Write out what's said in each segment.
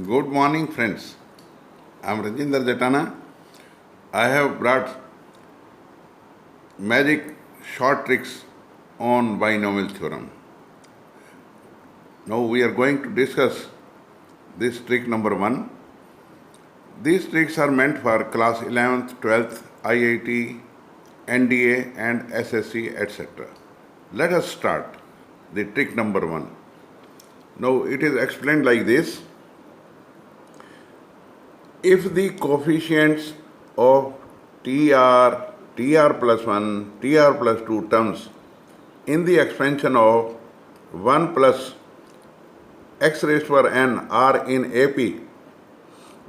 Good morning, friends. I am Rajinder Jatana. I have brought magic short tricks on binomial theorem. Now we are going to discuss this trick number 1. These tricks are meant for class 11th, 12th, IIT, NDA and SSC, etc. Let us start the trick number 1. Now it is explained like this. If the coefficients of TR plus 1, TR plus 2 terms in the expansion of 1 plus x raised to power n are in AP,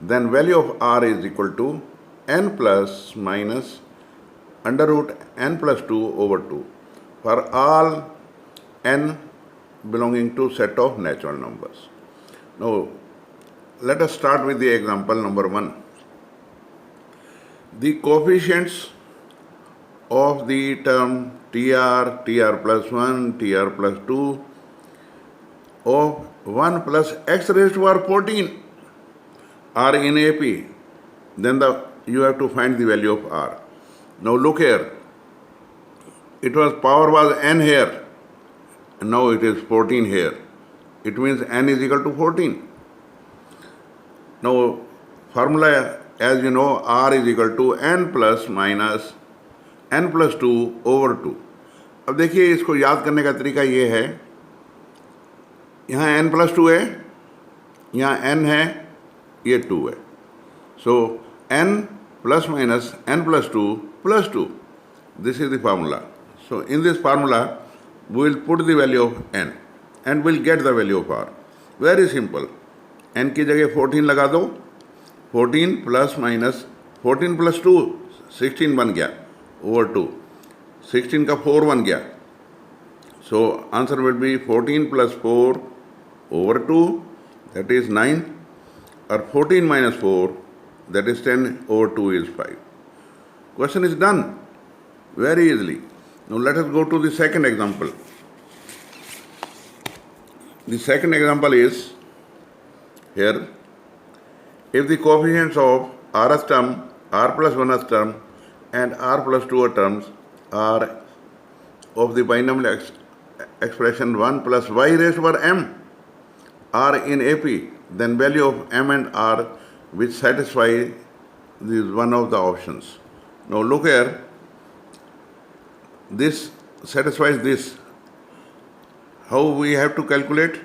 then value of r is equal to n plus minus under root n plus 2 over 2 for all n belonging to set of natural numbers. Now, let us start with the example number 1. The coefficients of the term TR plus 1, TR plus 2 of 1 plus x raised to power 14 are in AP, then you have to find the value of r. Now look here, power was n here, and now it is 14 here. It means n is equal to 14. Now formula, as you know, r is equal to n plus minus n plus 2 over 2. अब देखिए, इसको याद करने का तरीका ये है, यहाँ n प्लस 2 है, यहाँ n है, ये 2 है. So n plus minus n plus 2 plus 2. This is the formula. So in this formula, we will put the value of n and we'll get the value of r. Very simple. n की जगह 14 लगा दो. 14 plus minus 14 plus 2 16 बन गया over 2. 16 का 4 बन गया. So answer will be 14 plus 4 over 2, that is 9, or 14 minus 4, that is 10 over 2 is 5. Question is done very easily. Now let us go to the second example. The second example is here. If the coefficients of rth term, r plus 1th term and r plus 2th terms are of the binomial expression 1 plus y raised to power m are in AP, then value of m and r which satisfy this one of the options. Now look here, this satisfies this. How we have to calculate?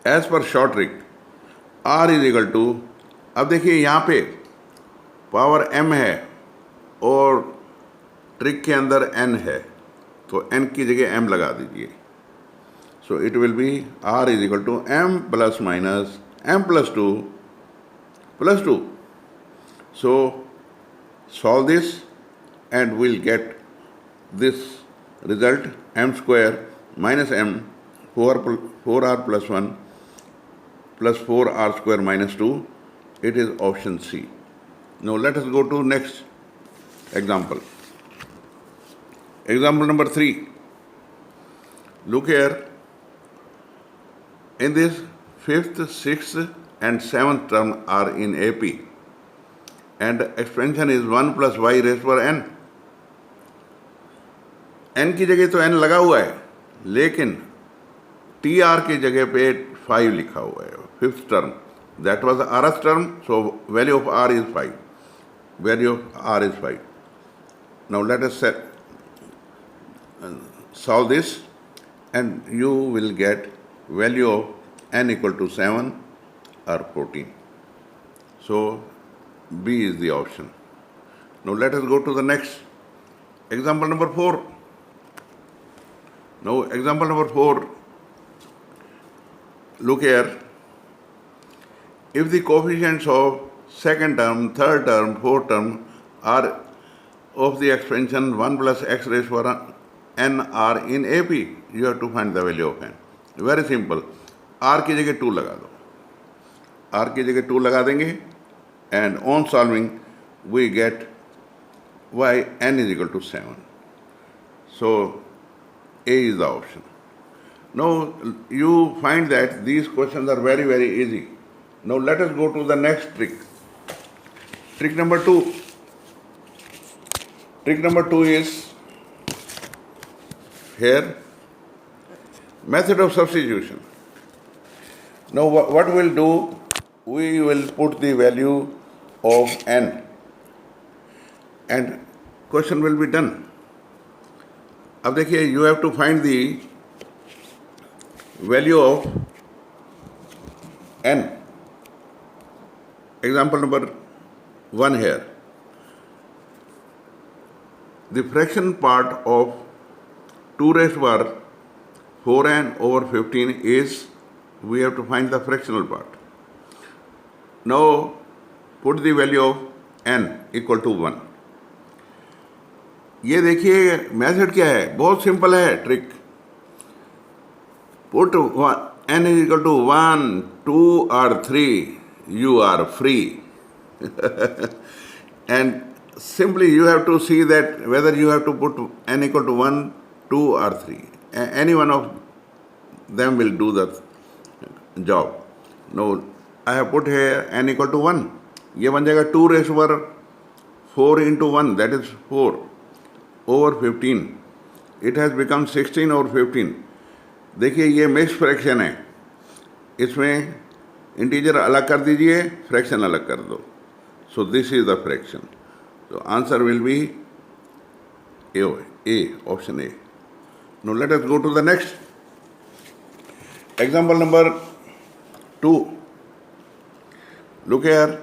As per short trick, r is equal to, अब देखिए यहाँ पे power m है और trick के अंदर n है, तो n की जगह m लगा दीजिए. So it will be r is equal to m plus minus m plus 2 plus 2. So solve this and we'll get this result, m square minus m 4r plus 1 plus 4r square minus 2. It is option C. Now let us go to next example. Example number 3. Look here. In this 5th, 6th and 7th term are in AP and expansion is 1 plus y raised to power n. n की जगह तो n लगा हुआ है, लेकिन TR की जगह पे 5 लिखा हुआ है. 5th term, that was the rth term, so value of r is 5. Value of r is 5. Now let us solve this and you will get value of n equal to 7 or 14. So B is the option. Now let us go to the next example number 4. Now example number 4, look here. If the coefficients of second term, third term, fourth term are of the expansion 1 plus x raised to power n are in AP, you have to find the value of n. Very simple. r की जगह 2 लगा दो. r की जगह 2 लगा देंगे and on solving we get y n is equal to 7. So A is the option. Now you find that these questions are very, very easy. Now let us go to the next trick. Trick number 2. Trick number 2 is here method of substitution. Now what we'll do, we will put the value of n and question will be done. अब देखिए, you have to find the value of n. Example number 1 here. The fraction part of 2 raised to power 4n over 15 is, we have to find the fractional part. Now put the value of n equal to 1. ये देखिए method क्या है, बहुत simple है trick. Put n is equal to 1, 2 or 3, you are free. And simply you have to see that whether you have to put n equal to 1, 2 or 3. Any one of them will do the job. Now I have put here n equal to 1. ये बन जाएगा 2 raised to power 4 into 1, that is 4 over 15. It has become 16 over 15. देखिए ये mix fraction है, इसमें integer अलग कर दीजिए, फ्रैक्शन अलग कर दो. So this is the fraction. So answer will be A, option A. Now let us go to the next. Example number 2. Look here.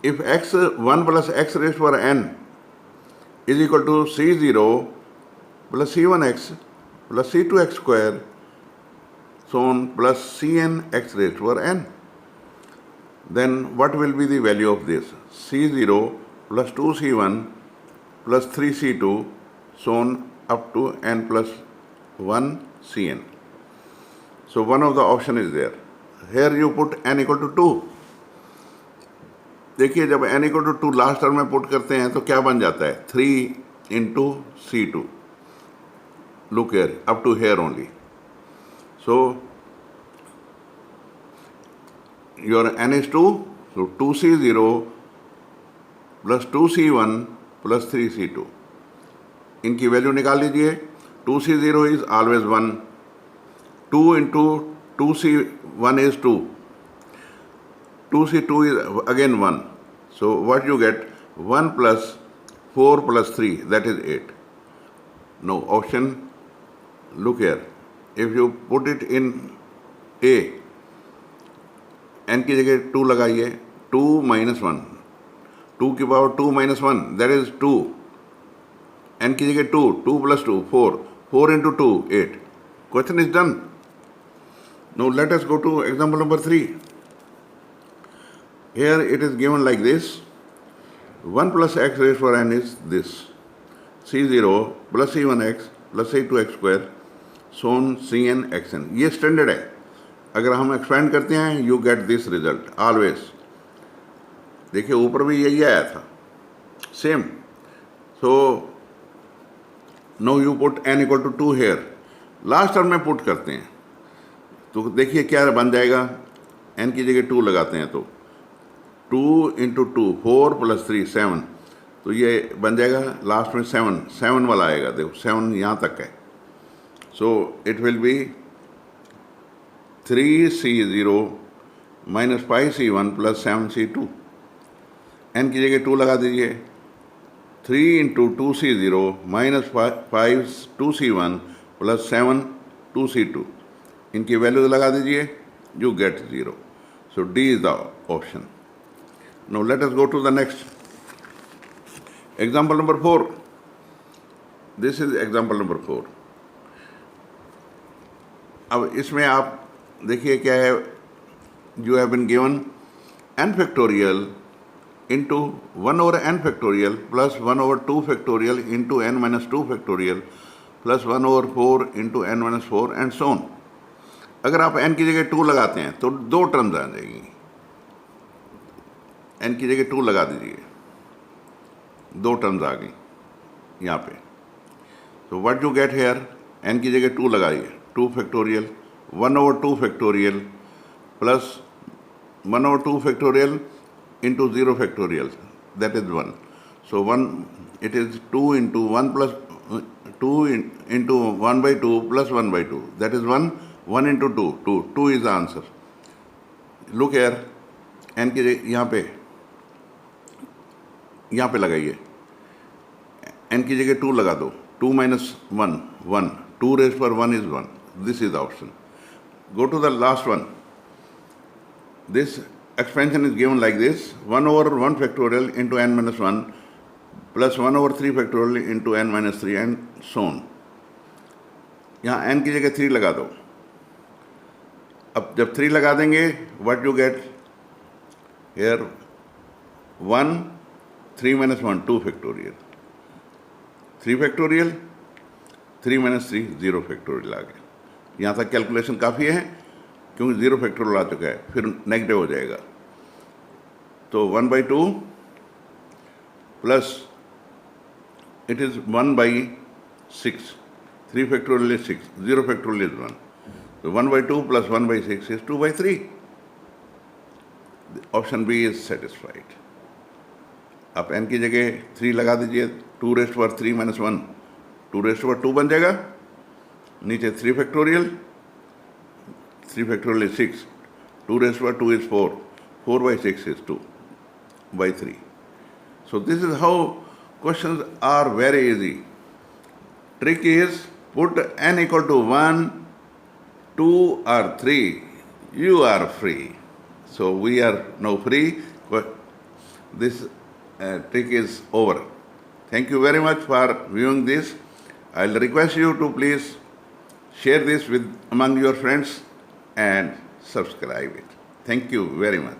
If 1 plus x raised to power n is equal to c0 plus c1x plus c2x square so on plus cn x raised to power n, then what will be the value of this? c0 plus 2c1 plus 3c2 so on up to n plus 1 cn. So one of the option is there. Here you put n equal to 2. देखिए जब n equal to 2 last term में put करते हैं तो क्या बन जाता है, 3 into c2. Look here, up to here only. So your n is 2, so 2c0 plus 2c1 plus 3c2. इनकी वैल्यू निकाल लीजिए. 2c0 is always 1. 2 into 2c1 is 2. 2c2 is again 1. So what you get? 1 plus 4 plus 3, that is 8. No option. Look here. If you put it in A, n की जगह 2 लगाइए. 2 minus 1. 2 की power 2 minus 1, that is 2. n की जगह 2. 2 plus 2, 4. 4 into 2, 8. Question is done. Now let us go to example number 3. Here it is given like this. 1 plus x raised to power n is this. c0 plus c1x plus c2x square so on cn xn. ये standard है. अगर हम expand करते हैं you get this result always. देखिए ऊपर भी यही आया था, same. So no you put n equal to 2 here. Last term में पुट करते हैं तो देखिए क्या बन जाएगा. n की जगह 2 लगाते हैं तो 2 into 2, 4 plus 3, 7. तो ये बन जाएगा लास्ट में 7 वाला आएगा. देखो 7 यहाँ तक है. So it will be 3c0 minus 5c1 plus 7c2. n की जगह 2 लगा दीजिए. 3 into 2c0 minus 5 2c1 plus 7 2c2. इनकी वैल्यू लगा दीजिए. You get 0. So D is the option. Now let us go to the next. Example number 4. This is example number 4. अब इसमें आप देखिए क्या है. You have been given n factorial into 1 over n factorial plus 1 over 2 factorial into n minus 2 factorial plus 1 over 4 into n minus 4 and so on. अगर आप n की जगह 2 लगाते हैं तो 2 टर्म्स आ जाएगी. n की जगह 2 लगा दीजिए, 2 टर्म्स आ गई यहाँ पे. तो what you get here, n की जगह 2 लगाइए. 2 factorial 1 over 2 factorial plus 1 over 2 factorial into 0 factorial, that is 1. So 1, it is 2 into 1 plus 2 into 1 by 2 plus 1 by 2, that is 1. 1 into 2, 2 is the answer. Look here, n की यहाँ पे लगाइए, n की जगह 2 लगा दो, 2 minus 1, 1, 2 raised to 1 is 1. This is the option. Go to the last one. This expansion is given like this: 1 over 1 factorial into n minus 1 plus 1 over 3 factorial into n minus 3 and so on. यहाँ n की जगह 3 लगा दो. अब जब 3 लगा देंगे, what you get here? 1, 3 minus 1, 2 factorial. 3 factorial, 3 minus 3, 0 factorial आ गया. यहाँ तक कैलकुलेशन काफ़ी है क्योंकि 0 फैक्टोरियल आ चुका है, फिर नेगेटिव हो जाएगा. तो 1 by 2 plus it is 1 by 6, 3 factorial is 6, 0 factorial is 1. तो 1 by 2 plus 1 by 6 is 2 by 3. Option B is satisfied. आप n की जगह 3 लगा दीजिए, 2 raised to 3 minus 1, 2 raised to 2 बन जाएगा. नीचे 3 factorial, 3 factorial is 6, 2 raised to 2 is 4, 4 by 6 is 2 by 3. So this is how questions are very easy. Trick is put n equal to 1, 2 or 3, you are free. So we are now free. This trick is over. Thank you very much for viewing this. I'll request you to please share this with among your friends and subscribe it. Thank you very much.